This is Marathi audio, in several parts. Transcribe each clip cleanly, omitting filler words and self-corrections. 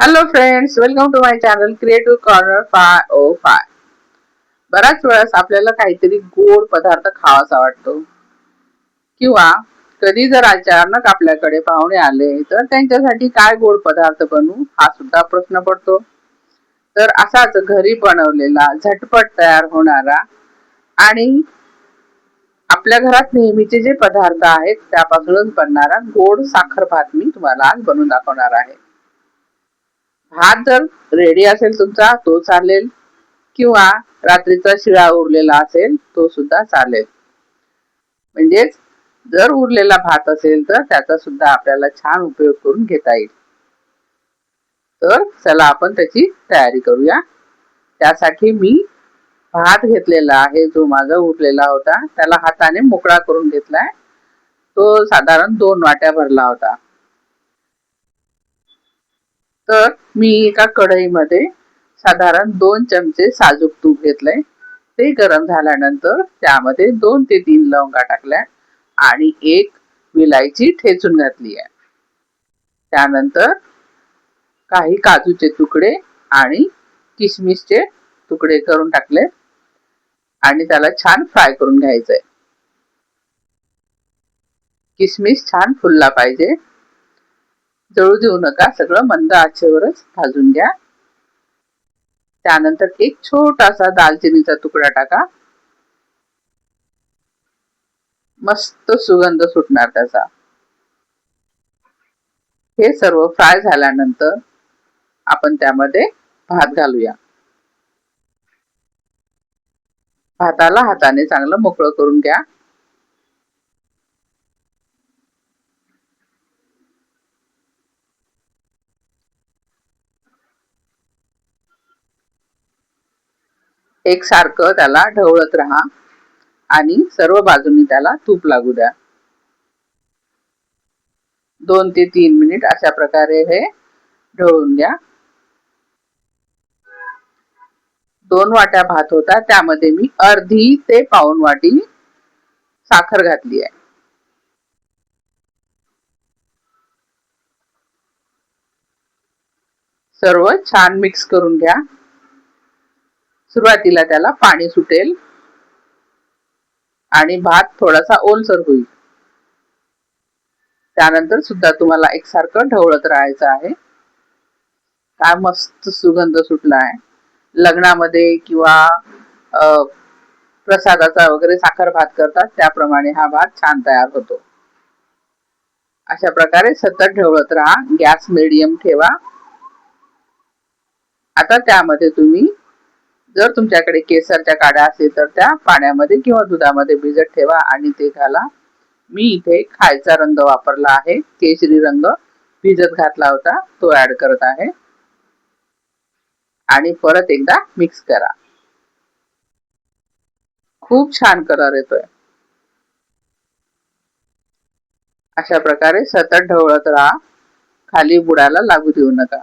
Hello friends, welcome to my channel creative corner 505. बऱ्याच वेळेस आपल्याला काहीतरी गोड पदार्थ खावासा वाटतो किंवा कधी जर अचानक आपल्याकडे पाहुणे आले तर त्यांच्यासाठी काय गोड पदार्थ बनवू हा सुद्धा प्रश्न पडतो. तर असाच घरी बनवलेला झटपट तयार होणारा आणि आपल्या घरात नेहमीचे जे पदार्थ आहेत त्यापासूनच बनणारा गोड साखर भात मी तुम्हाला आज बनवून दाखवणार आहे. भात जर रेडी असेल तुमचा तो चालेल किंवा रात्रीचा शिळा उरलेला असेल तो सुद्धा चालेल. म्हणजेच जर उरलेला भात असेल तर त्याचा सुद्धा आपल्याला छान उपयोग करून घेता येईल. तर चला आपण त्याची तयारी करूया. त्यासाठी मी भात घेतलेला आहे, जो माझा उरलेला होता त्याला हाताने मोकळा करून घेतलाय. तो साधारण 2 वाट्या भरला होता. तर मी एका कढईमध्ये साधारण 2 चमचे साजूक तूप घेतलंय. ते गरम झाल्यानंतर त्यामध्ये 2 ते 3 लवंगा टाकल्या आणि 1 विलायची ठेचून घातली आहे. त्यानंतर काही काजूचे तुकडे आणि किशमिशचे तुकडे करून टाकले आणि त्याला छान फ्राय करून घ्यायचंय. किशमिश छान फुलला पाहिजे. जळू देऊ नका, सगळं मंद आचेवरच भाजून घ्या. त्यानंतर एक छोटासा दालचिनीचा तुकडा टाका. मस्त सुगंध सुटणार त्याचा. हे सर्व फ्राय झाल्यानंतर आपण त्यामध्ये भात घालूया. भाताला हाताने चांगलं मोकळं करून घ्या. एकसारखं त्याला ढवळत राहा आणि सर्व बाजूंनी त्याला तूप लागू द्या. 2 ते 3 मिनिट अशा प्रकारे हे ढवळून घ्या. 2 वाट्या भात होता त्यामध्ये मी अर्धी ते पाऊण वाटी साखर घातली आहे. सर्व छान मिक्स करून घ्या. सुरुवातीला त्याला पाणी सुटेल आणि भात थोडासा ओलसर होईल. त्यानंतर सुद्धा तुम्हाला एकसारखं ढवळत राहायचं आहे. काय मस्त सुगंध सुटला आहे. लग्नामध्ये किंवा प्रसादाचा वगैरे साखर भात करतात त्याप्रमाणे हा भात छान तयार होतो. अशा प्रकारे सतत ढवळत राहा. गॅस मीडियम ठेवा. आता त्यामध्ये तुम्ही जर तुमच्याकडे केसरच्या काड्या असेल तर त्या पाण्यामध्ये किंवा दुधामध्ये भिजत ठेवा आणि ते घाला. मी इथे खायचा रंग वापरला आहे, केशरी रंग भिजत घातला होता तो ऍड करत आहे आणि परत एकदा मिक्स करा. खूप छान कलर येतोय. अशा प्रकारे सतत ढवळत राहा. खाली बुडाला लागू देऊ नका.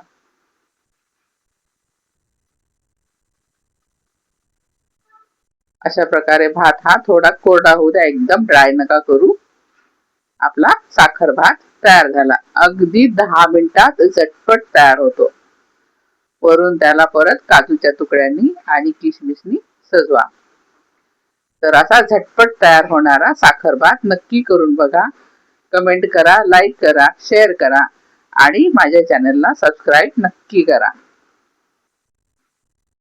अशा प्रकारे भात हा थोडा कोरडा होऊ द्या, एकदम ड्राय नका करू. आपला साखर भात तयार झाला. अगदी 10 मिनिटात झटपट तयार होतो. वरून त्याला परत काजूच्या तुकड्यांनी आणि किशमिशनी सजवा. तर असा झटपट तयार होणारा साखर भात नक्की करून बघा. कमेंट करा, लाईक करा, शेअर करा आणि माझ्या चॅनलला सबस्क्राईब नक्की करा.